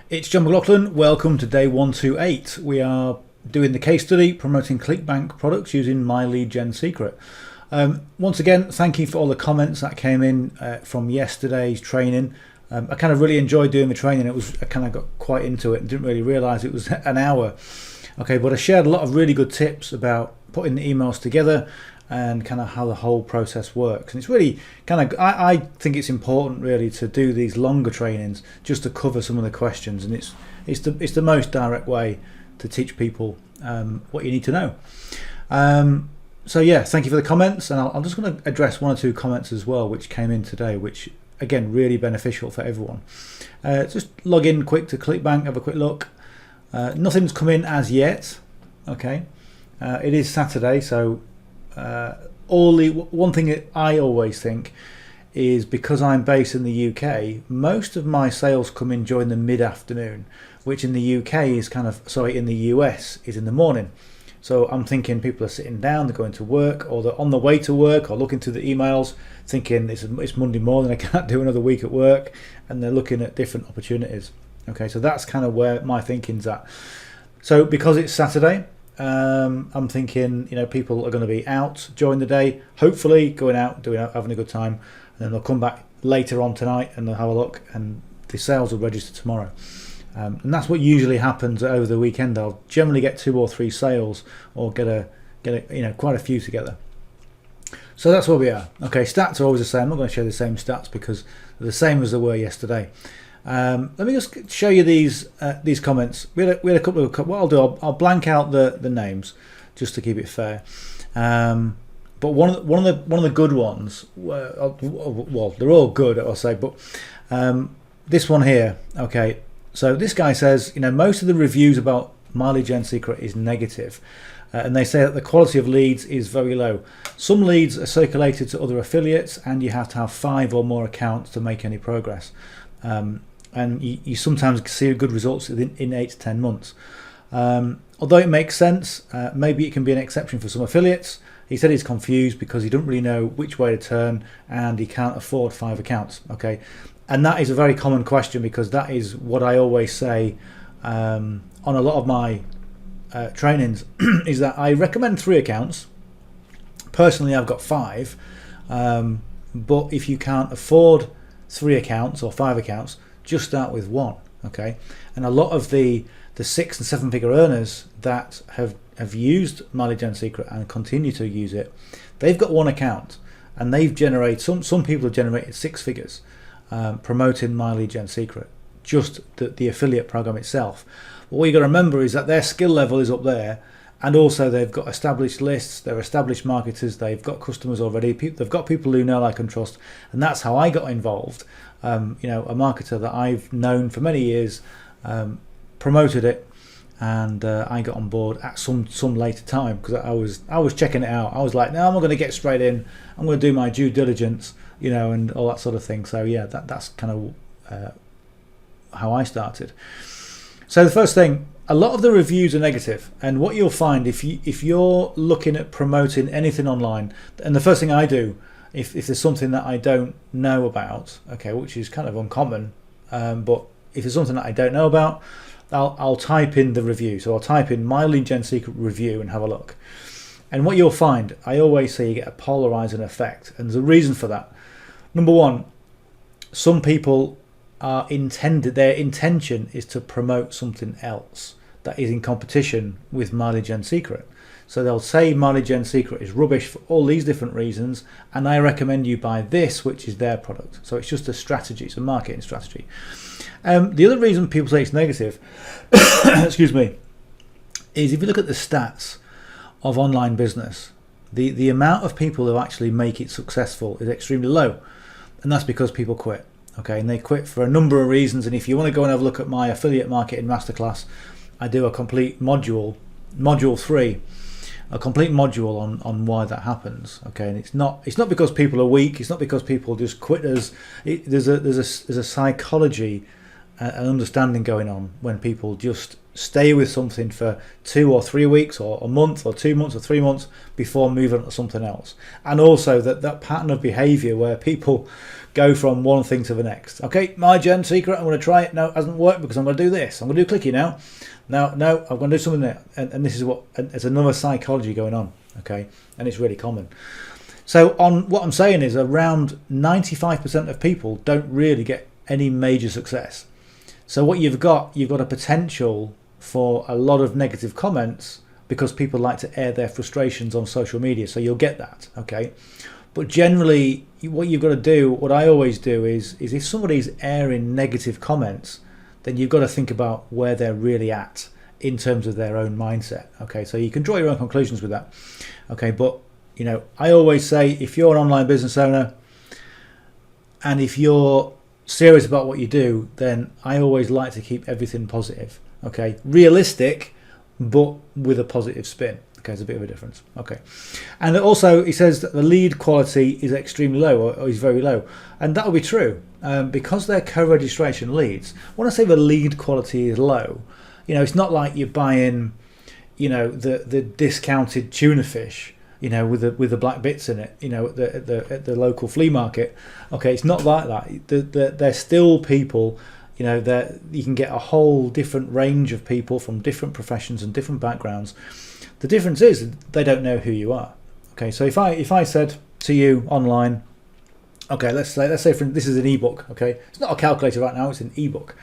It's John McLauchlan. Welcome to day 128. We are doing the case study promoting Clickbank products using myleadgensecret. Once again, thank you for all the comments that came in from yesterday's training. I kind of really enjoyed doing the training. I kind of got quite into it and didn't really realise it was an hour. Okay, but I shared a lot of really good tips about putting the emails together and kind of how the whole process works. And it's really kind of, I think it's important really to do these longer trainings just to cover some of the questions, and it's the most direct way to teach people what you need to know. So yeah, thank you for the comments, and I'm just going to address one or two comments as well which came in today, which again really beneficial for everyone. Just log in quick to Clickbank, have a quick look. Nothing's come in as yet. Okay, it is Saturday, so one thing that I always think is, because I'm based in the UK, most of my sales come in during the mid-afternoon, which in the UK is in the US is in the morning. So I'm thinking people are sitting down, they're going to work, or they're on the way to work, or looking through the emails, thinking it's Monday morning, I can't do another week at work, and they're looking at different opportunities. Okay, so that's kind of where my thinking's at. So because it's Saturday, I'm thinking, people are going to be out during the day, hopefully going out, having a good time, and then they'll come back later on tonight and they'll have a look, and the sales will register tomorrow. And that's what usually happens over the weekend. I'll generally get 2 or 3 sales, or get quite a few together. So that's where we are. Okay, stats are always the same. I'm not going to show the same stats because they're the same as they were yesterday. Let me just show you these comments. We had a couple of. What I'll do, I'll blank out the names just to keep it fair. But one of the good ones. Well, they're all good, I'll say. But this one here. Okay, so this guy says, most of the reviews about myleadgensecret is negative, and they say that the quality of leads is very low. Some leads are circulated to other affiliates, and you have to have 5 or more accounts to make any progress. And you sometimes see good results in 8 to 10 months. Although it makes sense, maybe it can be an exception for some affiliates. He said he's confused because he doesn't really know which way to turn, and he can't afford 5 accounts. Okay, and that is a very common question, because that is what I always say on a lot of my trainings, is that I recommend 3 accounts. Personally, I've got 5, but if you can't afford 3 accounts or 5 accounts, just start with 1. Okay, and a lot of the 6 and 7 figure earners that have used myleadgensecret and continue to use it, they've got 1 account, and they've generated some people have generated 6 figures promoting myleadgensecret, just the affiliate program itself. But what you got to remember is that their skill level is up there, and also they've got established lists, they're established marketers, they've got customers already, they've got people who know, like, and trust. And that's how I got involved. A marketer that I've known for many years promoted it, and I got on board at some later time, because I was checking it out. I was like, no, I'm not going to get straight in, I'm going to do my due diligence, and all that sort of thing. So yeah, that's kind of how I started. So the first thing, a lot of the reviews are negative, and what you'll find if you're looking at promoting anything online, and the first thing I do, if there's something that I don't know about, okay, which is kind of uncommon, but if there's something that I don't know about, I'll type in the review. So I'll type in myleadgensecret review and have a look. And what you'll find, I always say, you get a polarizing effect, and there's a reason for that. Number one, some people their intention is to promote something else that is in competition with myleadgensecret. So they'll say myleadgensecret is rubbish for all these different reasons, and I recommend you buy this, which is their product. So it's just a strategy, it's a marketing strategy. The other reason people say it's negative, excuse me, is if you look at the stats of online business, the amount of people who actually make it successful is extremely low, and that's because people quit. Okay, and they quit for a number of reasons. And if you want to go and have a look at my affiliate marketing masterclass, I do a complete module 3, a complete module on why that happens. Okay, and it's not because people are weak. It's not because people just quit us. There's a psychology, an understanding going on when people just stay with something for 2 or 3 weeks or a month or 2 months or 3 months before moving on to something else. And also that pattern of behavior where people go from one thing to the next. Okay, my Gen secret, I'm going to try it. No, it hasn't worked because I'm going to do this. I'm going to do clicky now. No, I'm going to do something there. And this is it's another psychology going on. Okay, and it's really common. So on what I'm saying is around 95% of people don't really get any major success. So what you've got a potential for a lot of negative comments because people like to air their frustrations on social media. So you'll get that, okay? But generally, what you've got to do, what I always do is if somebody's airing negative comments, then you've got to think about where they're really at in terms of their own mindset, okay? So you can draw your own conclusions with that, okay? But, you know, I always say if you're an online business owner and if you're serious about what you do, then I always like to keep everything positive, okay? Realistic, but with a positive spin. Okay, there's a bit of a difference. Okay, and also he says that the lead quality is extremely low or is very low, and that will be true because they're co-registration leads. When I say the lead quality is low, you know, it's not like you're buying, you know, the discounted tuna fish, you know, with the black bits in it, you know, at the local flea market. Okay, it's not like that. They're still people. You know, that you can get a whole different range of people from different professions and different backgrounds. The difference is they don't know who you are. Okay, so if I said to you online, okay, let's say this is an ebook. Okay, it's not a calculator right now; it's an ebook.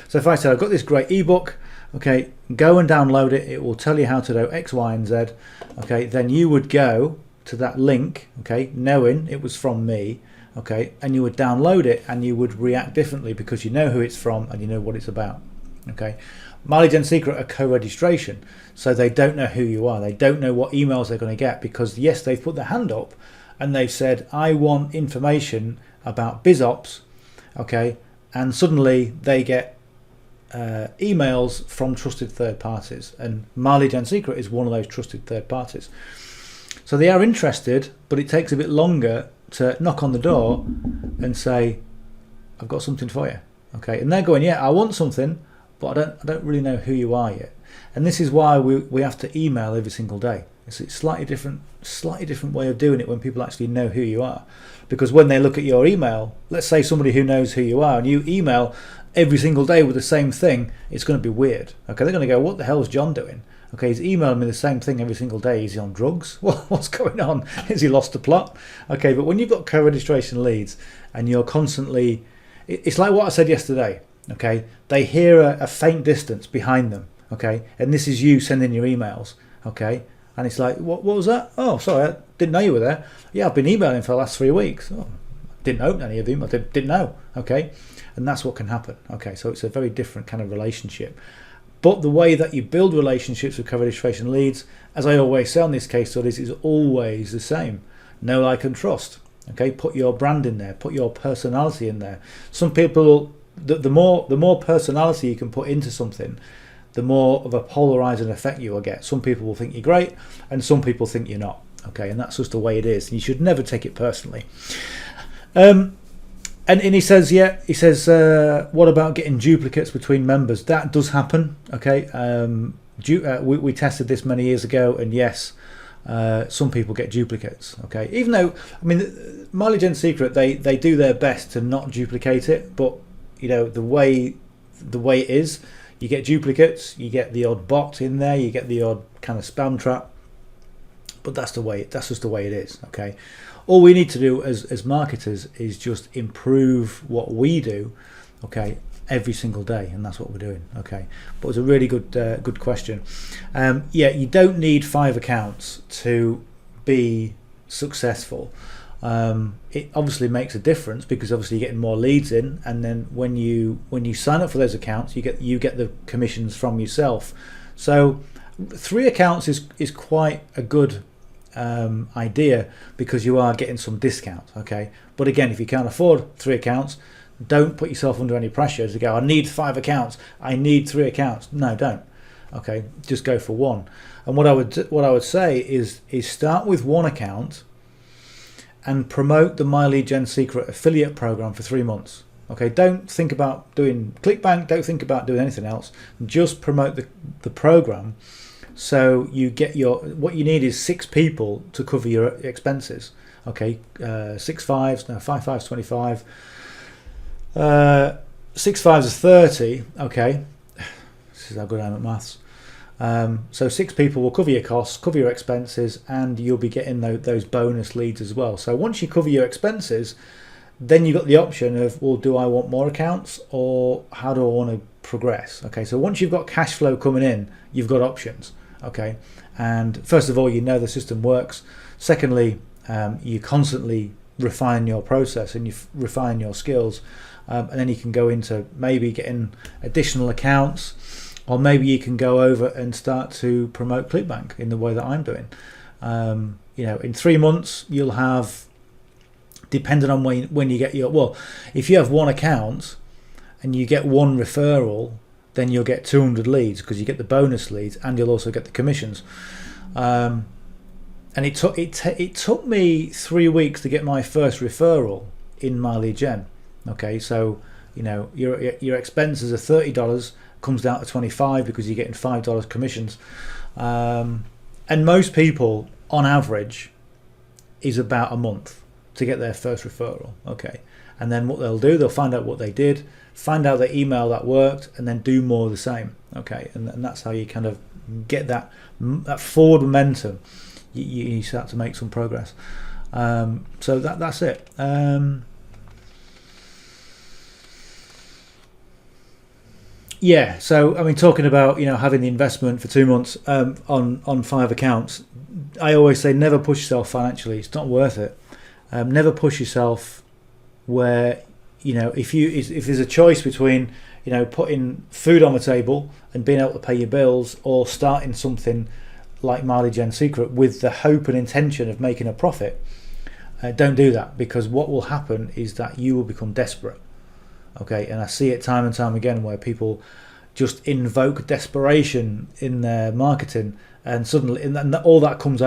So if I said I've got this great ebook, okay, go and download it. It will tell you how to do X, Y, and Z. Okay, then you would go to that link. Okay, knowing it was from me. Okay, and you would download it and you would react differently because you know who it's from and you know what it's about. Okay, My Lead Gen Secret are co-registration, so they don't know who you are. They don't know what emails they're going to get because yes, they've put their hand up and they've said, I want information about BizOps, okay, and suddenly they get emails from trusted third parties, and My Lead Gen Secret is one of those trusted third parties. So they are interested, but it takes a bit longer to knock on the door and say, I've got something for you, okay, and they're going, yeah, I want something, but I don't really know who you are yet. And this is why we have to email every single day. It's a slightly different way of doing it when people actually know who you are, because when they look at your email, let's say somebody who knows who you are and you email every single day with the same thing, it's going to be weird. Okay, they're going to go, what the hell is John doing? Okay, he's emailing me the same thing every single day. Is he on drugs? What's going on? Has he lost the plot? Okay, but when you've got co-registration leads and you're constantly, it's like what I said yesterday. Okay, they hear a faint distance behind them. Okay, and this is you sending your emails. Okay, and it's like, what was that? Oh, sorry, I didn't know you were there. Yeah, I've been emailing for the last 3 weeks. Oh, didn't open any of them. I didn't know. Okay, and that's what can happen. Okay, so it's a very different kind of relationship. But the way that you build relationships with co-registration leads, as I always say on this case studies, is always the same. Know, like, and trust. Okay, put your brand in there, put your personality in there. Some people, the more personality you can put into something, the more of a polarizing effect you will get. Some people will think you're great, and some people think you're not. Okay, and that's just the way it is. You should never take it personally. And he says, what about getting duplicates between members? That does happen. Okay, we tested this many years ago, and yes, some people get duplicates. Okay, even though, I mean, My Lead Gen Secret, they do their best to not duplicate it, but you know the way it is, you get duplicates, you get the odd bot in there, you get the odd kind of spam trap, but that's just the way it is. Okay. All we need to do as marketers is just improve what we do, okay, every single day, and that's what we're doing. Okay, but it's a really good question. Yeah, you don't need 5 accounts to be successful. It obviously makes a difference because obviously you're getting more leads in, and then when you sign up for those accounts, you get the commissions from yourself. So 3 accounts is quite a good idea because you are getting some discount. Okay, but again, if you can't afford 3 accounts, don't put yourself under any pressure to go, I need 5 accounts, I need 3 accounts. No, don't. Okay, just go for 1. And what I would say is start with 1 account and promote the My Lead Gen Secret affiliate program for 3 months. Okay, don't think about doing Clickbank, don't think about doing anything else. Just promote the program. So you get what you need is 6 people to cover your expenses. Okay, 6 fives, no, 5 fives 25, 6 fives is 30. Okay, this is how good I am at maths. So 6 people will cover your costs, cover your expenses, and you'll be getting those bonus leads as well. So once you cover your expenses, then you've got the option of, well, do I want more accounts, or how do I want to progress? Okay, so once you've got cash flow coming in, you've got options. Okay, and first of all, you know the system works. Secondly, you constantly refine your process and you refine your skills, and then you can go into maybe getting additional accounts, or maybe you can go over and start to promote Clickbank in the way that I'm doing. In 3 months, you'll have, depending on when you get well, if you have 1 account and you get 1 referral, then you'll get 200 leads, because you get the bonus leads and you'll also get the commissions. And it took me 3 weeks to get my first referral in my lead gen. Okay, so your expenses are $30, comes down to $25 because you're getting $5 commissions. And most people, on average, is about a month to get their first referral. Okay, and then what they'll do, they'll find out what they did, find out the email that worked, and then do more of the same. Okay, and that's how you kind of get that forward momentum. You start to make some progress. So that's it. Yeah, so I mean, talking about having the investment for 2 months on 5 accounts, I always say never push yourself financially. It's not worth it. Never push yourself where if there's a choice between putting food on the table and being able to pay your bills, or starting something like myleadgensecret with the hope and intention of making a profit, don't do that, because what will happen is that you will become desperate. Okay, and I see it time and time again where people just invoke desperation in their marketing, and suddenly all that comes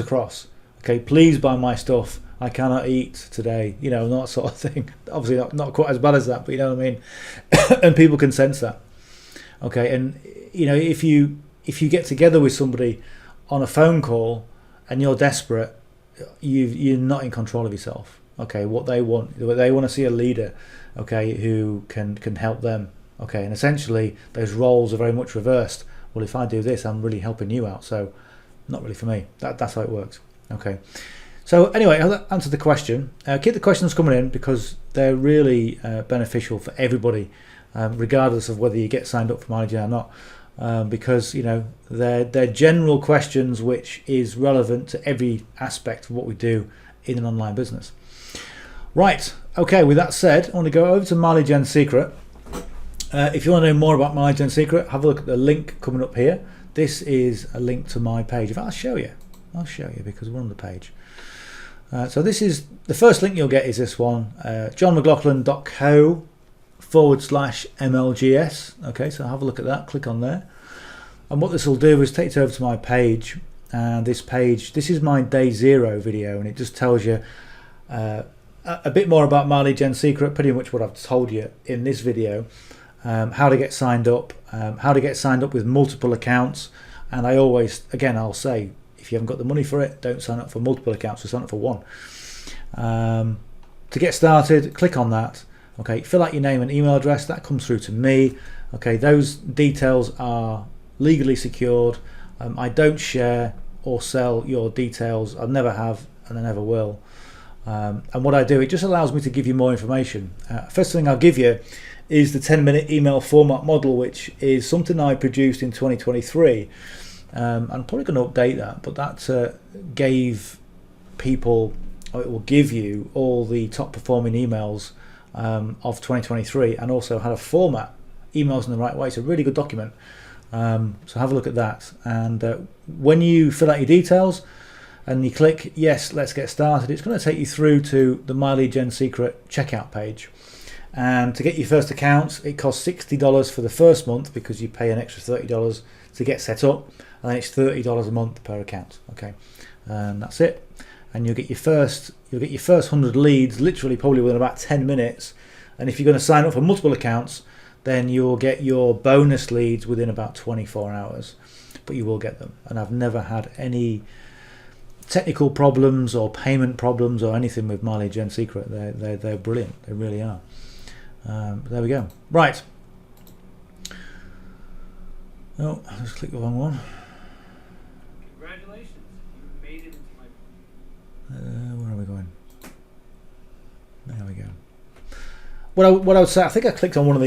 across. Okay, please buy my stuff, I cannot eat today, that sort of thing. Obviously not quite as bad as that, but you know what I mean. And people can sense that. Okay, and if you get together with somebody on a phone call and you're desperate, you're not in control of yourself. Okay, what they want to see a leader, okay, who can help them. Okay, and essentially those roles are very much reversed. Well, if I do this, I'm really helping you out, so not really for me. That's how it works. Okay, so anyway, I'll answer the question. Keep the questions coming in, because they're really beneficial for everybody, regardless of whether you get signed up for MyLeadgen or not, because they're general questions which is relevant to every aspect of what we do in an online business. Right, okay, with that said, I want to go over to myleadgensecret. If you want to know more about myleadgensecret, have a look at the link coming up here. This is a link to my page. In fact, I'll show you because we're on the page. So this is the first link you'll get, is this one, johnmclaughlin.co/MLGS. Okay, so have a look at that, click on there. And what this will do is take you over to my page. And this is my day 0 video, and it just tells you a bit more about myleadgensecret, pretty much what I've told you in this video. How to get signed up, with multiple accounts. And I'll say, if you haven't got the money for it, don't sign up for multiple accounts, just sign up for 1. To get started, click on that. Okay, fill out your name and email address, that comes through to me. Okay, those details are legally secured. I don't share or sell your details. I never have, and I never will. And what I do, it just allows me to give you more information. First thing I'll give you is the 10-minute email format model, which is something I produced in 2023. I'm probably going to update that, but that gave people, or it will give you all the top performing emails of 2023, and also how to format emails in the right way. It's a really good document. So have a look at that. And when you fill out your details and you click yes, let's get started, it's going to take you through to the myleadgensecret checkout page. And to get your first account, it costs $60 for the first month, because you pay an extra $30 to get set up, and then it's $30 a month per account. Okay, and that's it. And you'll get your first 100 leads literally probably within about 10 minutes, And if you're going to sign up for multiple accounts, then you'll get your bonus leads within about 24 hours. But you will get them. And I've never had any technical problems or payment problems or anything with My Lead Gen Secret. They're brilliant. They really are. There we go. Right. Oh, let's click the wrong one. Congratulations, you made it into my. Where are we going? There we go. What I would say, I think I clicked on one of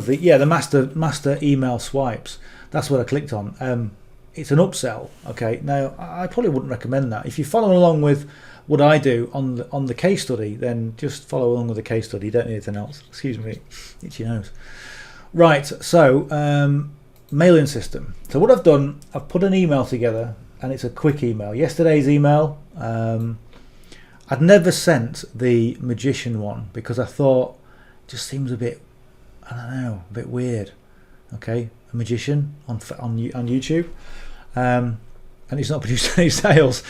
the the master email swipes. That's what I clicked on. It's an upsell. Okay. Now I probably wouldn't recommend that. If you're following along with what I do on the case study, then just follow along with the case study. You don't need anything else. Excuse me, itchy nose. Right. So mailing system. So what I've done, I've put an email together, and it's a quick email. Yesterday's email. I'd never sent the magician one because I thought it just seems a bit, I don't know, a bit weird. Okay, a magician on YouTube, and it's not produced any sales.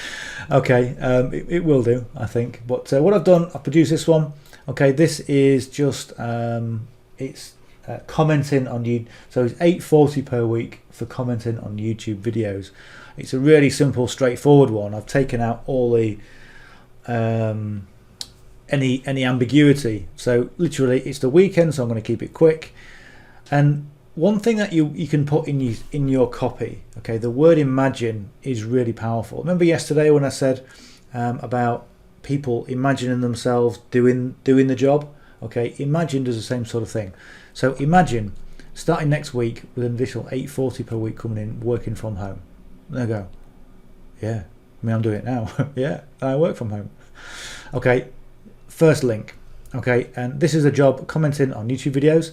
Okay, it will do, I think. But what I've done, I've produced this one. Okay, this is just it's commenting on you. So it's $8.40 per week for commenting on YouTube videos. It's a really simple, straightforward one. I've taken out all the any ambiguity. So literally, it's the weekend, so I'm going to keep it quick. And one thing that you can put in your copy, okay, the word imagine is really powerful. Remember yesterday when I said about people imagining themselves doing the job? Okay, imagine does the same sort of thing. So imagine starting next week with an additional $8.40 per week coming in, working from home. There you go. Yeah, I mean, I'm doing it now. Yeah, I work from home. Okay, first link. Okay, and this is a job commenting on YouTube videos.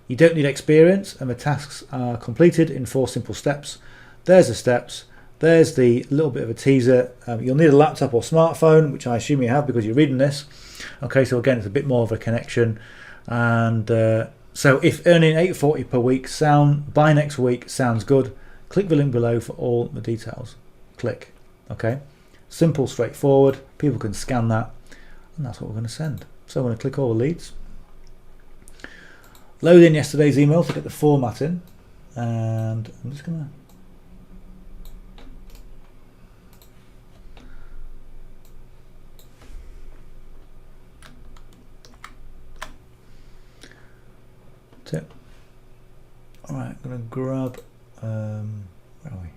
You don't need experience, and the tasks are completed in 4 simple steps. There's the steps. There's the little bit of a teaser. You'll need a laptop or smartphone, which I assume you have because you're reading this. Okay, so again, it's a bit more of a connection. And so if earning $8.40 per week by next week sounds good, click the link below for all the details. Click. Okay, simple, straightforward. People can scan that, and that's what we're going to send. So I'm going to click all the leads. Load in yesterday's email to get the format in, and I'm just going to alright, I'm going to grab where are we?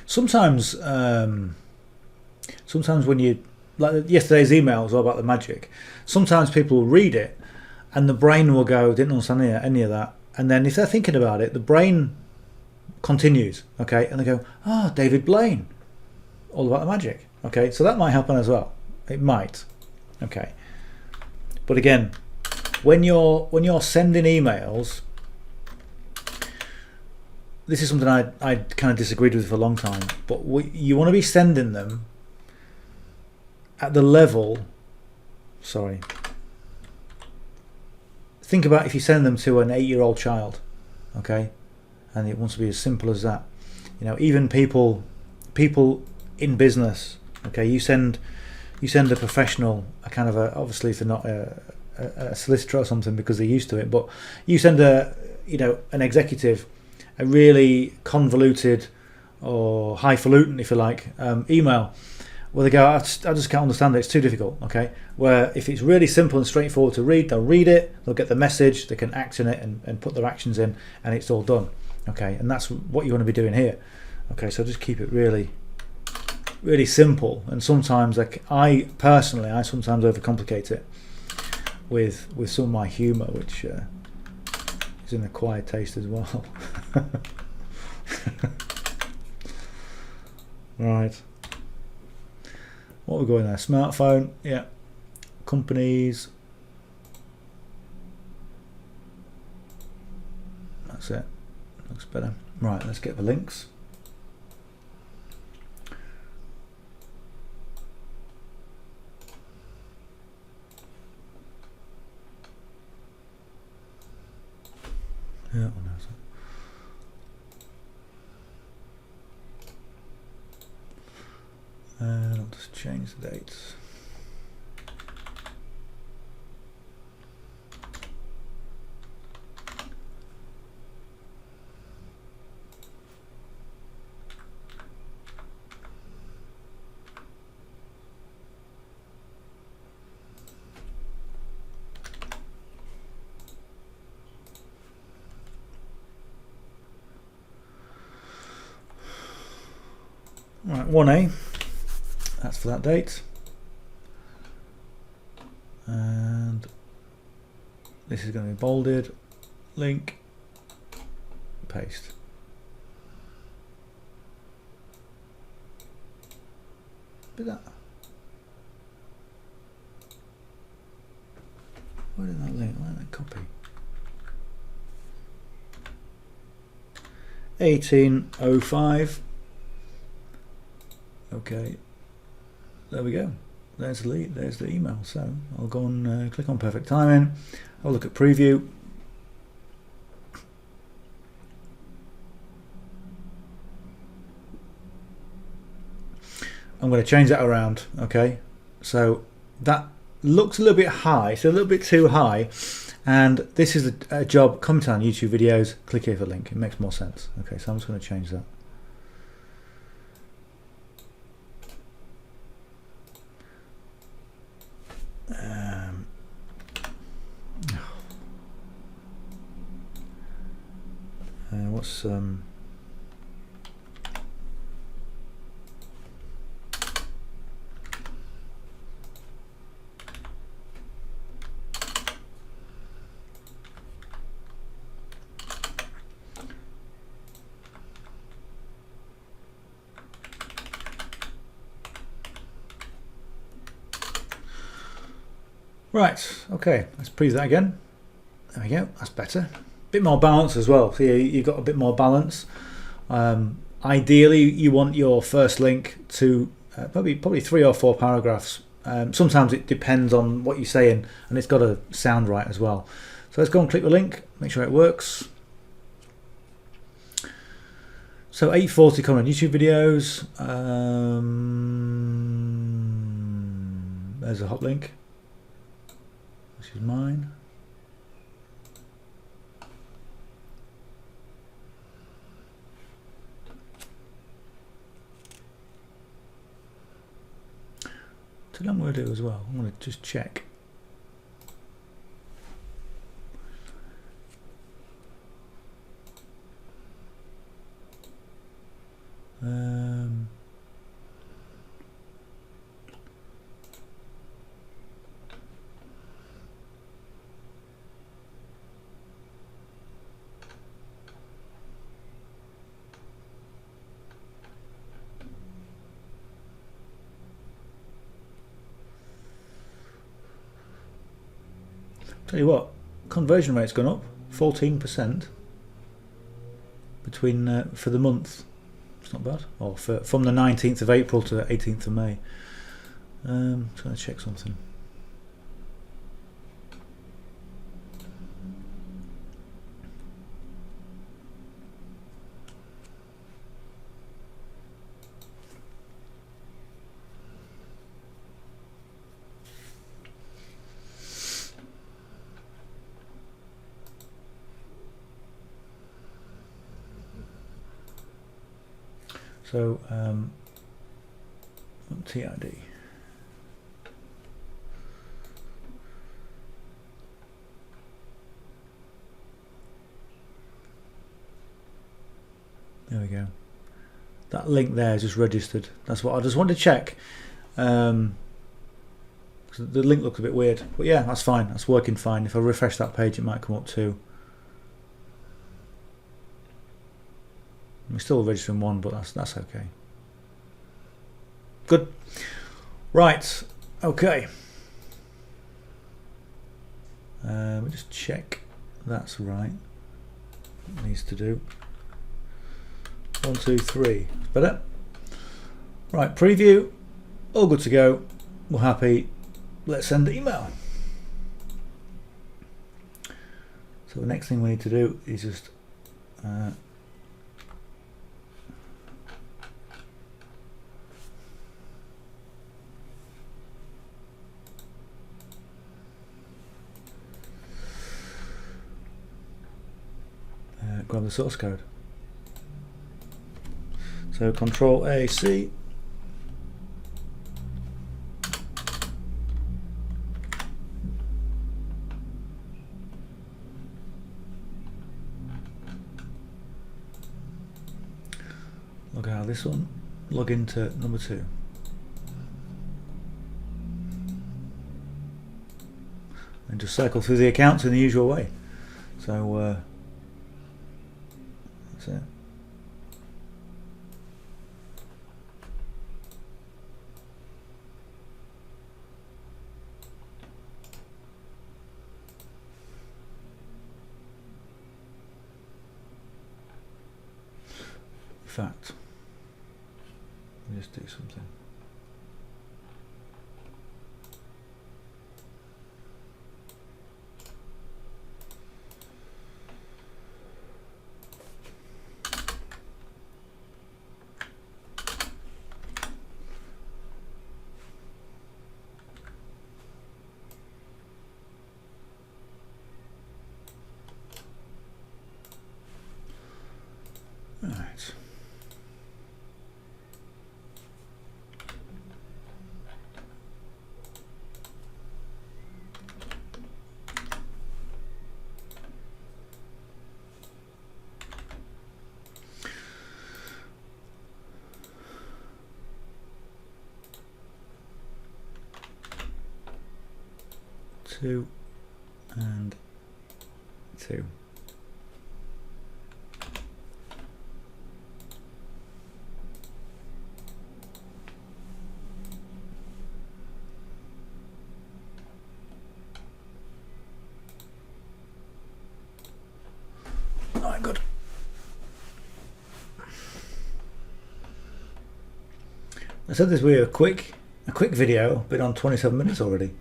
Sometimes when you, like yesterday's email was all about the magic, sometimes people will read it and the brain will go, didn't understand any of that. And then if they're thinking about it, the brain continues, okay? And they go, David Blaine, all about the magic. Okay, so that might happen as well. It might. Okay. But again, when you're sending emails, this is something I kind of disagreed with for a long time, but you want to be sending them at the level, think about if you send them to an 8-year-old child, okay, and it wants to be as simple as that. You know, even people in business, okay, you send a professional, a kind of obviously if they're not a solicitor or something because they're used to it, but you send an executive a really convoluted or highfalutin, if you like, email where they go, I just can't understand it, it's too difficult. Okay, where if it's really simple and straightforward to read, they'll read it, they'll get the message, they can act in it and put their actions in, and it's all done. Okay, and that's what you want to be doing here. Okay, so just keep it really simple. And sometimes, like I sometimes overcomplicate it with some of my humour, which is an acquired taste as well. Right, what we're going there? Smartphone, yeah. Companies. That's it. Looks better. Right, let's get the links. Yeah, oh no, sorry. I'll just change the dates. Right, 1A, that's for that date, and this is going to be bolded, link, paste. Look at that. Where did that link? Where did that copy? 1805. Okay, there we go. There's the lead, there's the email. So I'll go and click on perfect timing. I'll look at preview. I'm going to change that around. Okay, so that looks a little bit high, so a little bit too high. And this is a job. Comment on YouTube videos. Click here for the link. It makes more sense. Okay, so I'm just going to change that. What's right, okay, let's preview that again. There we go, that's better. Bit more balance as well. So you've got a bit more balance. Ideally, you want your first link to probably 3 or 4 paragraphs. Sometimes it depends on what you're saying, and it's got to sound right as well. So let's go and click the link, make sure it works. So 840 comment YouTube videos. There's a hot link. This is mine. So I'm going to do as well. I'm going to just check. Tell you what, conversion rate's gone up 14% between for the month. It's not bad. Or from the 19th of April to the 18th of May. Just going to check something. So TID. There we go. That link there is just registered. That's what I just wanted to check. The link looks a bit weird, but yeah, that's fine. That's working fine. If I refresh that page, it might come up too. We're still registering one, but that's okay. Good. Right. Okay. We'll just check that's right. It needs to do. 1, 2, 3. Better. Right. Preview. All good to go. We're happy. Let's send the email. So the next thing we need to do is just grab the source code. So Control A, C. Log out of this one, log into number 2. And just cycle through the accounts in the usual way. So that's it. In fact, let me just do something. Right. Two and 2. Alright, good. I said this would be a quick video, been on 27 minutes already.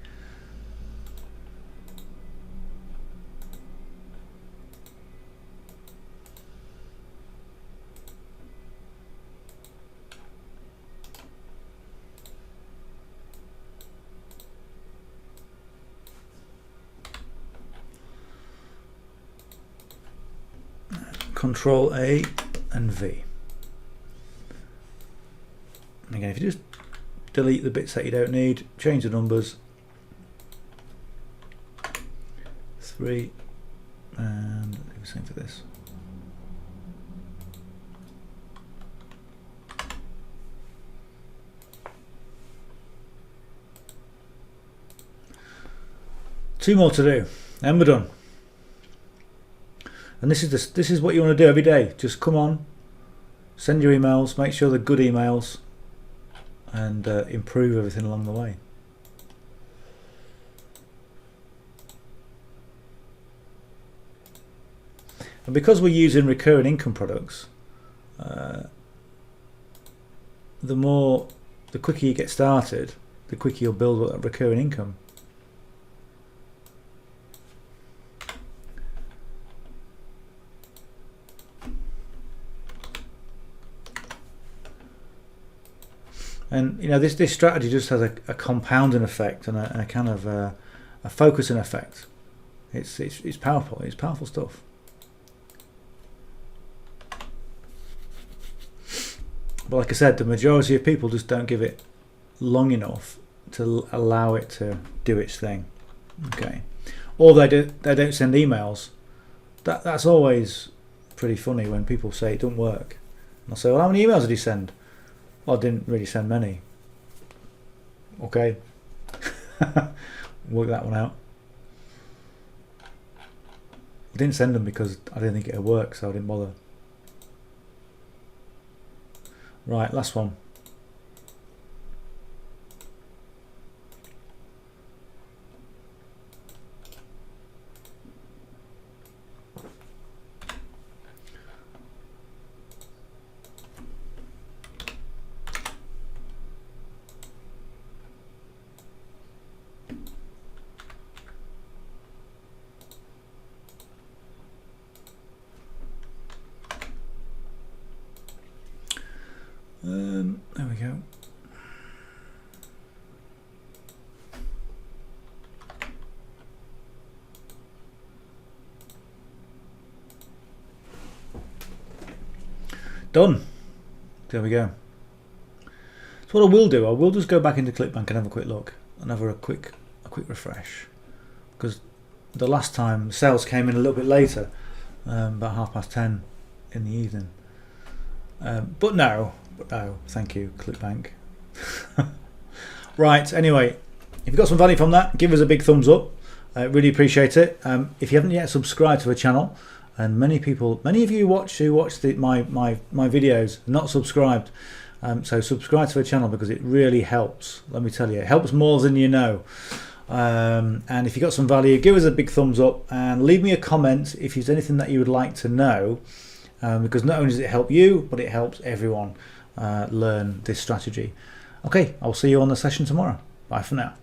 Control A and V. And again, if you just delete the bits that you don't need, change the numbers. 3 and do the same for this. Two more to do, and we're done. And this is what you want to do every day. Just come on, send your emails, make sure they're good emails, and improve everything along the way. And because we're using recurring income products, the quicker you get started, the quicker you'll build that recurring income. And you know, this strategy just has a compounding effect and a kind of a focusing effect. It's powerful. It's powerful stuff. But like I said, the majority of people just don't give it long enough to allow it to do its thing. Okay, or they don't send emails. That's always pretty funny when people say it doesn't work. And I say, well, how many emails did you send? Well, I didn't really send many. Okay, work that one out. I didn't send them because I didn't think it would work, so I didn't bother. Right, last one. Done. There we go. So what I will do, I will just go back into Clickbank and have a quick look and have a quick refresh, because the last time sales came in a little bit later, about 10:30 in the evening. But no, thank you, Clickbank. Right, anyway, if you got some value from that, give us a big thumbs up. I really appreciate it. If you haven't yet subscribed to the channel, and many of you who watch my videos are not subscribed, so subscribe to the channel, because it really helps. Let me tell you, it helps more than you know. And if you got some value, give us a big thumbs up and leave me a comment if there's anything that you would like to know, because not only does it help you, but it helps everyone learn this strategy. Okay, I'll see you on the session tomorrow. Bye for now.